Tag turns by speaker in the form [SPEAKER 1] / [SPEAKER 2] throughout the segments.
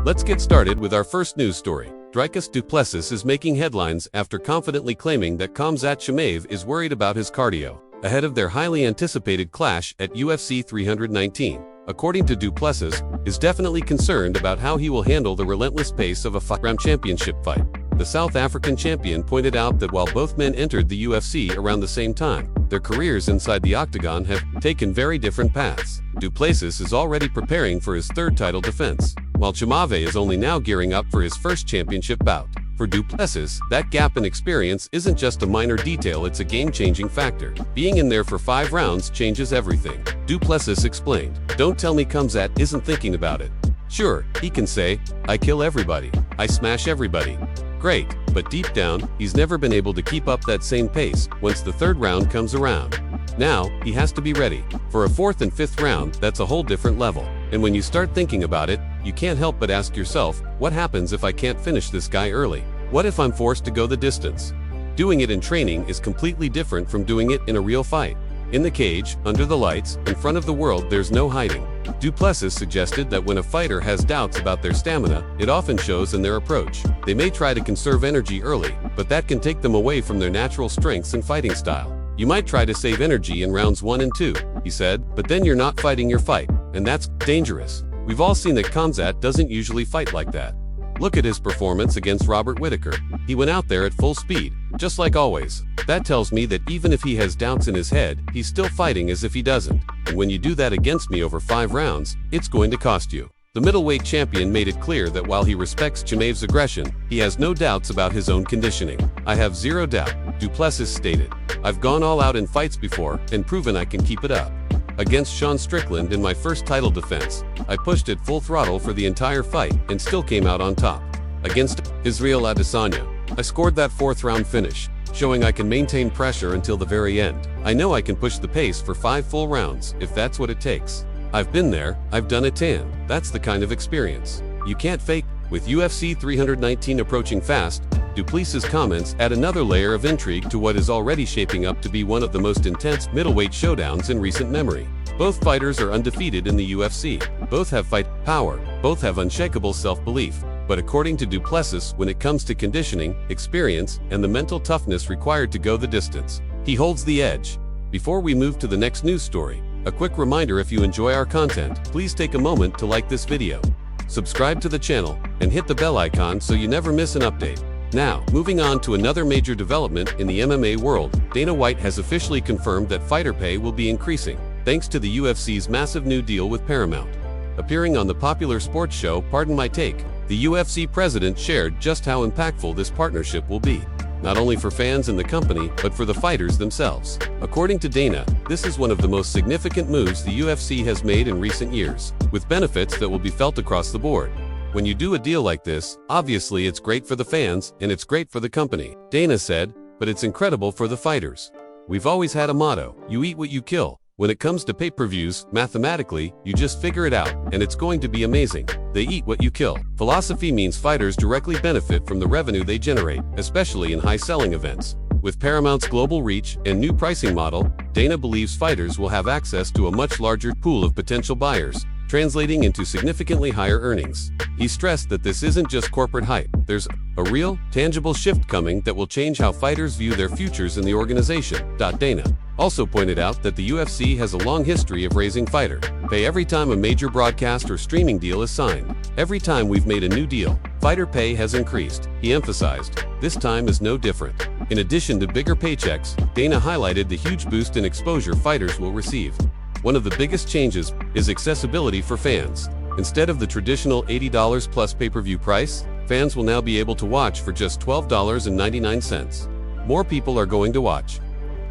[SPEAKER 1] Let's get started with our first news story. Dricus Duplexes is making headlines after confidently claiming that Kamzat Chames is worried about his cardio ahead of their highly anticipated clash at UFC 319. According to Duplexes, is definitely concerned about how he will handle the relentless pace of a 5-round championship fight. The South African champion pointed out that while both men entered the UFC around the same time, their careers inside the octagon have taken very different paths. Duplexes is already preparing for his third title defense, while Chames is only now gearing up for his first championship bout. For Duplexes, that gap in experience isn't just a minor detail, it's a game-changing factor. Being in there for 5 rounds changes everything. Duplexes explained, "Don't tell me Kamzat isn't thinking about it. Sure, he can say, I kill everybody, I smash everybody. Great, but deep down, he's never been able to keep up that same pace once the 3rd round comes around. Now, he has to be ready. For a 4th and 5th round, that's a whole different level. And when you start thinking about it, you can't help but ask yourself, what happens if I can't finish this guy early? What if I'm forced to go the distance?" Doing it in training is completely different from doing it in a real fight. In the cage, under the lights, in front of the world, there's no hiding. Duplexes suggested that when a fighter has doubts about their stamina, it often shows in their approach. They may try to conserve energy early, but that can take them away from their natural strengths and fighting style. "You might try to save energy in rounds 1 and 2, he said, "but then you're not fighting your fight, and that's dangerous." We've all seen that Kamzat doesn't usually fight like that. Look at his performance against Robert Whittaker. He went out there at full speed, just like always. That tells me that even if he has doubts in his head, he's still fighting as if he doesn't. And when you do that against me over 5 rounds, it's going to cost you. The middleweight champion made it clear that while he respects Chames' aggression, he has no doubts about his own conditioning. "I have zero doubt," Duplexes stated. "I've gone all out in fights before and proven I can keep it up. Against Sean Strickland in my first title defense, I pushed it full throttle for the entire fight and still came out on top. Against Israel Adesanya, I scored that 4th round finish, showing I can maintain pressure until the very end. I know I can push the pace for 5 full rounds if that's what it takes. I've been there, I've done it, and that's the kind of experience you can't fake." With UFC 319 approaching fast, Duplexes' comments add another layer of intrigue to what is already shaping up to be one of the most intense middleweight showdowns in recent memory. Both fighters are undefeated in the UFC. Both have fight power. Both have unshakable self-belief. But according to Duplexes, when it comes to conditioning, experience, and the mental toughness required to go the distance, he holds the edge. Before we move to the next news story, a quick reminder: if you enjoy our content, please take a moment to like this video, subscribe to the channel, and hit the bell icon so you never miss an update. Now, moving on to another major development in the MMA world, Dana White has officially confirmed that fighter pay will be increasing, thanks to the UFC's massive new deal with Paramount. Appearing on the popular sports show Pardon My Take, the UFC president shared just how impactful this partnership will be, not only for fans and the company, but for the fighters themselves. According to Dana, this is one of the most significant moves the UFC has made in recent years, with benefits that will be felt across the board. "When you do a deal like this, obviously it's great for the fans, and it's great for the company," Dana said, "but it's incredible for the fighters. We've always had a motto: you eat what you kill. When it comes to pay-per-views, mathematically, you just figure it out, and it's going to be amazing. They eat what you kill. Philosophy means fighters directly benefit from the revenue they generate, especially in high-selling events. With Paramount's global reach and new pricing model, Dana believes fighters will have access to a much larger pool of potential buyers, translating into significantly higher earnings." He stressed that this isn't just corporate hype. There's a real, tangible shift coming that will change how fighters view their futures in the organization. Dana also pointed out that the UFC has a long history of raising fighter pay every time a major broadcast or streaming deal is signed. "Every time we've made a new deal, fighter pay has increased," he emphasized. "This time is no different." In addition to bigger paychecks, Dana highlighted the huge boost in exposure fighters will receive. One of the biggest changes is accessibility for fans. Instead of the traditional $80 plus pay-per-view price, fans will now be able to watch for just $12.99. More people are going to watch.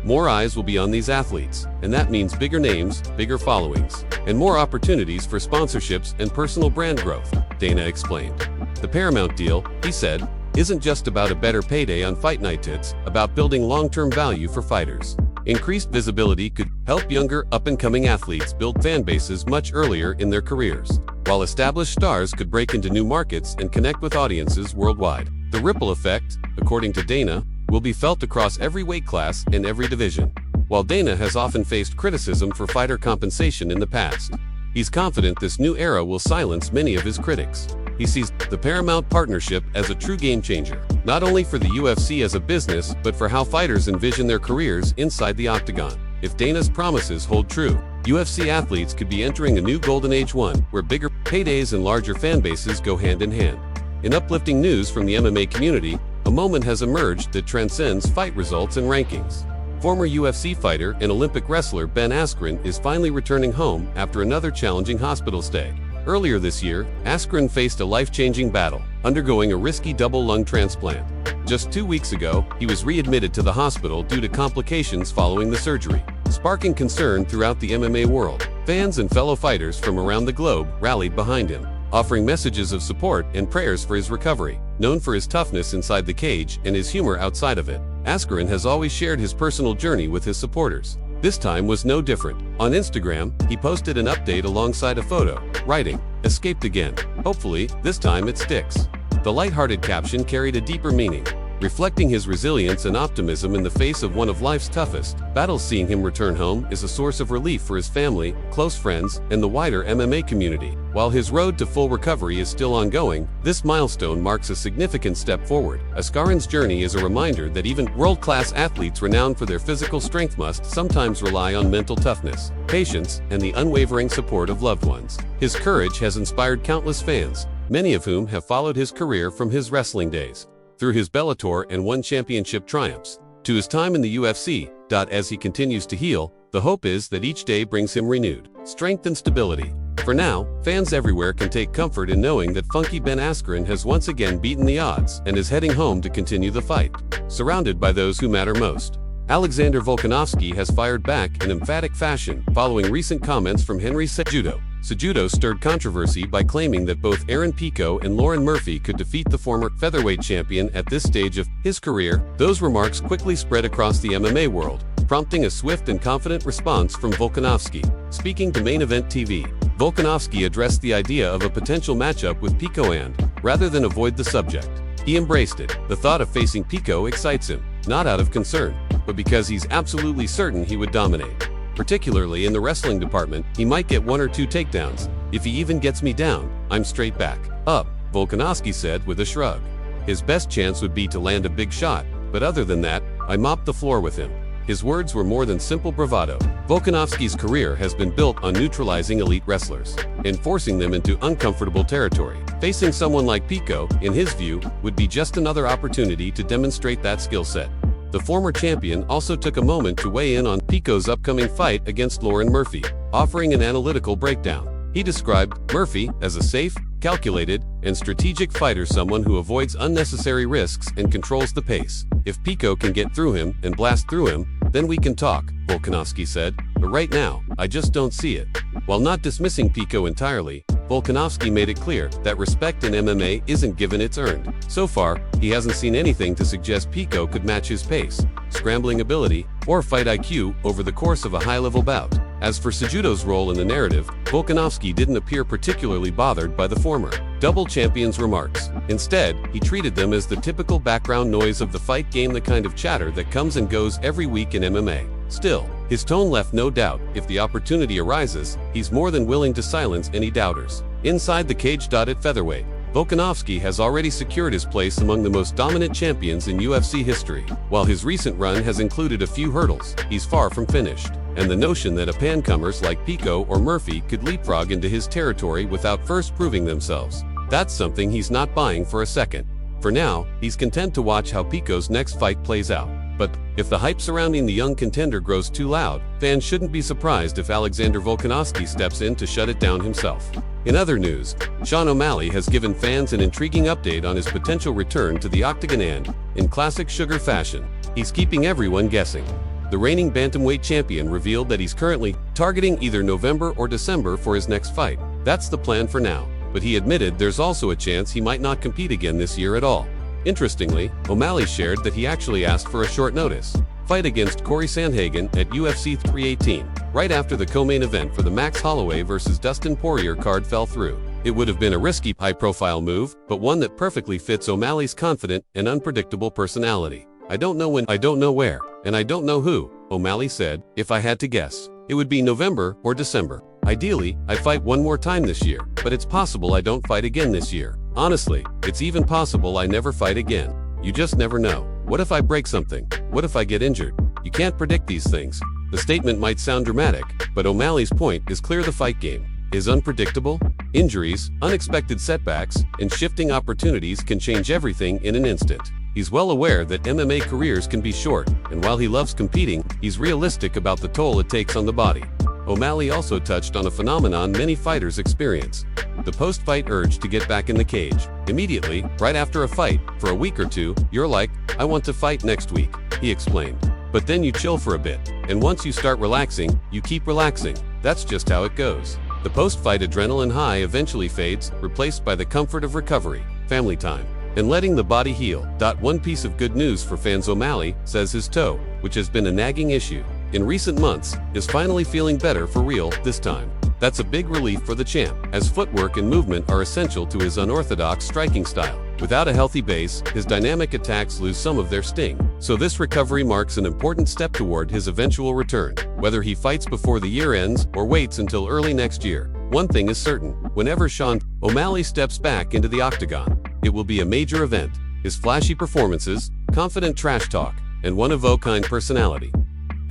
[SPEAKER 1] More eyes will be on these athletes, and that means bigger names, bigger followings, and more opportunities for sponsorships and personal brand growth, Dana explained. The Paramount deal, he said, isn't just about a better payday on fight night, it's about building long-term value for fighters. Increased visibility could help younger, up-and-coming athletes build fan bases much earlier in their careers, while established stars could break into new markets and connect with audiences worldwide. The ripple effect, according to Dana, will be felt across every weight class and every division. While Dana has often faced criticism for fighter compensation in the past, he's confident this new era will silence many of his critics. He sees the Paramount partnership as a true game changer, not only for the UFC as a business, but for how fighters envision their careers inside the octagon. If Dana's promises hold true, UFC athletes could be entering a new golden age, one where bigger paydays and larger fan bases go hand in hand. In uplifting news from the MMA community, a moment has emerged that transcends fight results and rankings. Former UFC fighter and Olympic wrestler Ben Askren is finally returning home after another challenging hospital stay. Earlier this year, Askren faced a life-changing battle, undergoing a risky double lung transplant. Just 2 weeks ago, he was readmitted to the hospital due to complications following the surgery, sparking concern throughout the MMA world. Fans and fellow fighters from around the globe rallied behind him, offering messages of support and prayers for his recovery. Known for his toughness inside the cage and his humor outside of it, Askren has always shared his personal journey with his supporters. This time was no different. On Instagram, he posted an update alongside a photo, writing, "Escaped again. Hopefully, this time it sticks." The lighthearted caption carried a deeper meaning, reflecting his resilience and optimism in the face of one of life's toughest battles. Seeing him return home is a source of relief for his family, close friends, and the wider MMA community. While his road to full recovery is still ongoing, this milestone marks a significant step forward. Askren's journey is a reminder that even world-class athletes renowned for their physical strength must sometimes rely on mental toughness, patience, and the unwavering support of loved ones. His courage has inspired countless fans, many of whom have followed his career from his wrestling days, through his Bellator and One Championship triumphs, to his time in the UFC. As he continues to heal, the hope is that each day brings him renewed strength and stability. For now, fans everywhere can take comfort in knowing that Funky Ben Askren has once again beaten the odds and is heading home to continue the fight, surrounded by those who matter most. Alexander Volkanovski has fired back in emphatic fashion following recent comments from Henry Cejudo. Cejudo stirred controversy by claiming that both Aaron Pico and Lauren Murphy could defeat the former featherweight champion at this stage of his career. Those remarks quickly spread across the MMA world, prompting a swift and confident response from Volkanovski. Speaking to Main Event TV, Volkanovski addressed the idea of a potential matchup with Pico and, rather than avoid the subject, he embraced it. The thought of facing Pico excites him, not out of concern, but because he's absolutely certain he would dominate. Particularly in the wrestling department, he might get 1 or 2 takedowns. If he even gets me down, I'm straight back up, Volkanovski said with a shrug. His best chance would be to land a big shot, but other than that, I mopped the floor with him. His words were more than simple bravado. Volkanovski's career has been built on neutralizing elite wrestlers and forcing them into uncomfortable territory. Facing someone like Pico, in his view, would be just another opportunity to demonstrate that skill set. The former champion also took a moment to weigh in on Pico's upcoming fight against Lauren Murphy, offering an analytical breakdown. He described Murphy as a safe, calculated, and strategic fighter, someone who avoids unnecessary risks and controls the pace. If Pico can get through him and blast through him, then we can talk, Volkanovski said, but right now, I just don't see it. While not dismissing Pico entirely, Volkanovski made it clear that respect in MMA isn't given, it's earned. So far, he hasn't seen anything to suggest Pico could match his pace, scrambling ability, or fight IQ over the course of a high-level bout. As for Cejudo's role in the narrative, Volkanovski didn't appear particularly bothered by the former double champion's remarks. Instead, he treated them as the typical background noise of the fight game, the kind of chatter that comes and goes every week in MMA. Still, his tone left no doubt. If the opportunity arises, he's more than willing to silence any doubters. Inside the cage. At featherweight, Volkanovski has already secured his place among the most dominant champions in UFC history. While his recent run has included a few hurdles, he's far from finished. And the notion that up-and-comers like Pico or Murphy could leapfrog into his territory without first proving themselves, that's something he's not buying for a second. For now, he's content to watch how Pico's next fight plays out. But if the hype surrounding the young contender grows too loud, fans shouldn't be surprised if Alexander Volkanovski steps in to shut it down himself. In other news, Shawn Ali has given fans an intriguing update on his potential return to the octagon, and, in classic Sugar fashion, he's keeping everyone guessing. The reigning bantamweight champion revealed that he's currently targeting either November or December for his next fight. That's the plan for now, but he admitted there's also a chance he might not compete again this year at all. Interestingly, O'Malley shared that he actually asked for a short notice fight against Corey Sandhagen at UFC 318, right after the co-main event for the Max Holloway vs. Dustin Poirier card fell through. It would have been a risky, high-profile move, but one that perfectly fits O'Malley's confident and unpredictable personality. I don't know when, I don't know where, and I don't know who, O'Malley said. If I had to guess, it would be November or December. Ideally, I fight one more time this year, but it's possible I don't fight again this year. Honestly, it's even possible I never fight again. You just never know. What if I break something? What if I get injured? You can't predict these things. The statement might sound dramatic, but O'Malley's point is clear: the fight game is unpredictable. Injuries, unexpected setbacks, and shifting opportunities can change everything in an instant. He's well aware that MMA careers can be short, and while he loves competing, he's realistic about the toll it takes on the body. O'Malley also touched on a phenomenon many fighters experience: the post-fight urge to get back in the cage. Immediately, right after a fight, for a week or two, you're like, I want to fight next week, he explained. But then you chill for a bit, and once you start relaxing, you keep relaxing. That's just how it goes. The post-fight adrenaline high eventually fades, replaced by the comfort of recovery, family time, and letting the body heal. One piece of good news for fans: O'Malley says his toe, which has been a nagging issue in recent months, is finally feeling better for real this time. That's a big relief for the champ, as footwork and movement are essential to his unorthodox striking style. Without a healthy base, his dynamic attacks lose some of their sting. So this recovery marks an important step toward his eventual return. Whether he fights before the year ends or waits until early next year, one thing is certain: whenever Shawn O'Malley steps back into the octagon, it will be a major event. His flashy performances, confident trash talk, and one-of-a-kind personality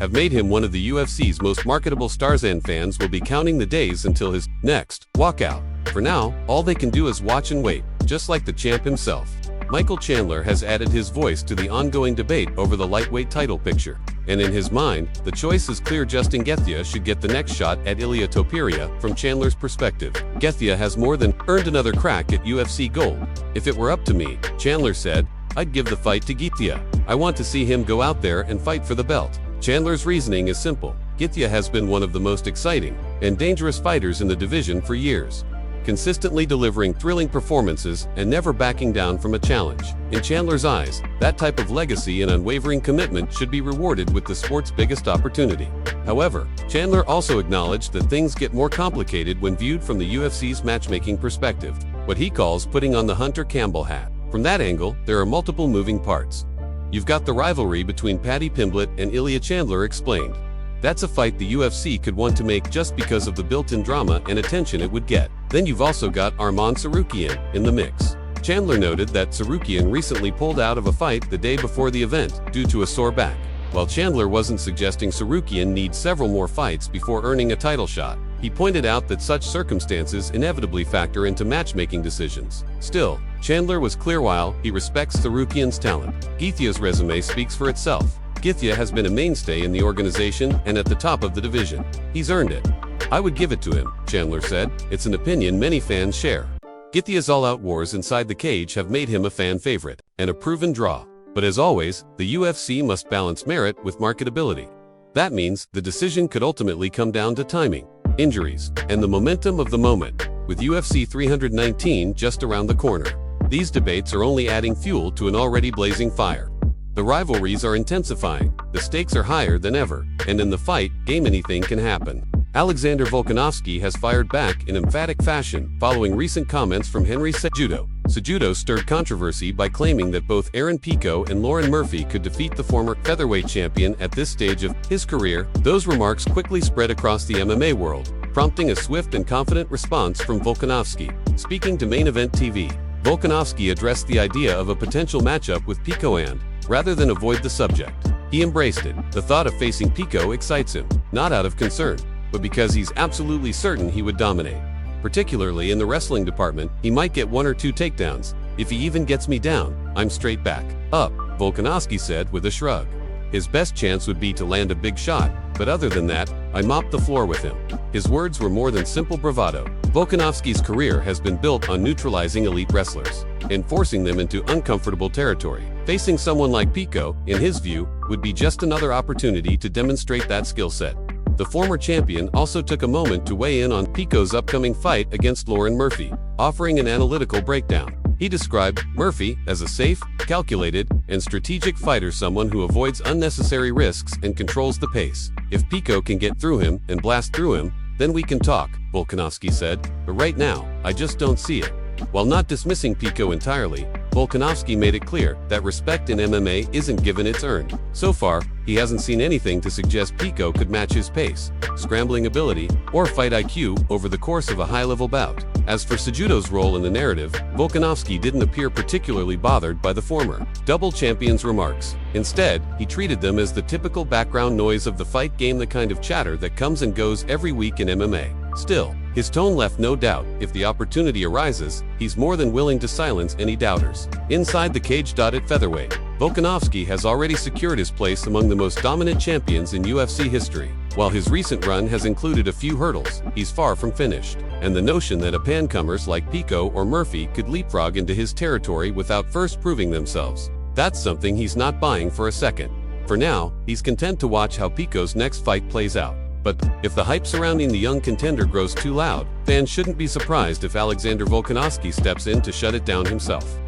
[SPEAKER 1] have made him one of the UFC's most marketable stars, and fans will be counting the days until his next walkout. For now, all they can do is watch and wait, just like the champ himself. Michael Chandler has added his voice to the ongoing debate over the lightweight title picture, and in his mind, the choice is clear: Justin Gaethje should get the next shot at Ilia Topuria. From Chandler's perspective, Gaethje has more than earned another crack at UFC gold. If it were up to me, Chandler said, I'd give the fight to Gaethje. I want to see him go out there and fight for the belt. Chandler's reasoning is simple: Gaethje has been one of the most exciting and dangerous fighters in the division for years, consistently delivering thrilling performances and never backing down from a challenge. In Chandler's eyes, that type of legacy and unwavering commitment should be rewarded with the sport's biggest opportunity. However, Chandler also acknowledged that things get more complicated when viewed from the UFC's matchmaking perspective, what he calls putting on the Hunter Campbell hat. From that angle, there are multiple moving parts. You've got the rivalry between Paddy Pimblett and Ilia, Chandler explained. That's a fight the UFC could want to make just because of the built-in drama and attention it would get. Then you've also got Arman Tsarukyan in the mix. Chandler noted that Tsarukyan recently pulled out of a fight the day before the event due to a sore back. While Chandler wasn't suggesting Tsarukyan needs several more fights before earning a title shot, he pointed out that such circumstances inevitably factor into matchmaking decisions. Still, Chandler was clear: while he respects Tsarukyan's talent, Gaethje's resume speaks for itself. Gaethje has been a mainstay in the organization and at the top of the division. He's earned it. I would give it to him, Chandler said. It's an opinion many fans share. Gaethje's all-out wars inside the cage have made him a fan favorite and a proven draw. But as always, the UFC must balance merit with marketability. That means the decision could ultimately come down to timing, injuries, and the momentum of the moment. With UFC 319 just around the corner, these debates are only adding fuel to an already blazing fire. The rivalries are intensifying, the stakes are higher than ever, and in the fight game anything can happen. Alexander Volkanovski has fired back in emphatic fashion following recent comments from Henry Cejudo. Cejudo stirred controversy by claiming that both Aaron Pico and Lauren Murphy could defeat the former featherweight champion at this stage of his career. Those remarks quickly spread across the MMA world, prompting a swift and confident response from Volkanovski. Speaking to Main Event TV, Volkanovski addressed the idea of a potential matchup with Pico and, rather than avoid the subject, he embraced it. The thought of facing Pico excites him, not out of concern, but because he's absolutely certain he would dominate. Particularly in the wrestling department, he might get 1 or 2 takedowns. If he even gets me down, I'm straight back up, Volkanovski said with a shrug. His best chance would be to land a big shot, but other than that, I mopped the floor with him. His words were more than simple bravado. Volkanovski's career has been built on neutralizing elite wrestlers and forcing them into uncomfortable territory. Facing someone like Pico, in his view, would be just another opportunity to demonstrate that skill set. The former champion also took a moment to weigh in on Pico's upcoming fight against Lauren Murphy, offering an analytical breakdown. He described Murphy as a safe, calculated, and strategic fighter, someone who avoids unnecessary risks and controls the pace. If Pico can get through him and blast through him, then we can talk, Volkanovski said, but right now, I just don't see it. While not dismissing Pico entirely, Volkanovski made it clear that respect in MMA isn't given, it's earned. So far, he hasn't seen anything to suggest Pico could match his pace, scrambling ability, or fight IQ over the course of a high-level bout. As for Cejudo's role in the narrative, Volkanovski didn't appear particularly bothered by the former double champion's remarks. Instead, he treated them as the typical background noise of the fight game, the kind of chatter that comes and goes every week in MMA. Still, his tone left no doubt. If the opportunity arises, he's more than willing to silence any doubters. Inside the cage. At featherweight, Volkanovski has already secured his place among the most dominant champions in UFC history. While his recent run has included a few hurdles, he's far from finished. And the notion that up-and-comers like Pico or Murphy could leapfrog into his territory without first proving themselves, that's something he's not buying for a second. For now, he's content to watch how Pico's next fight plays out. But if the hype surrounding the young contender grows too loud, fans shouldn't be surprised if Alexander Volkanovski steps in to shut it down himself.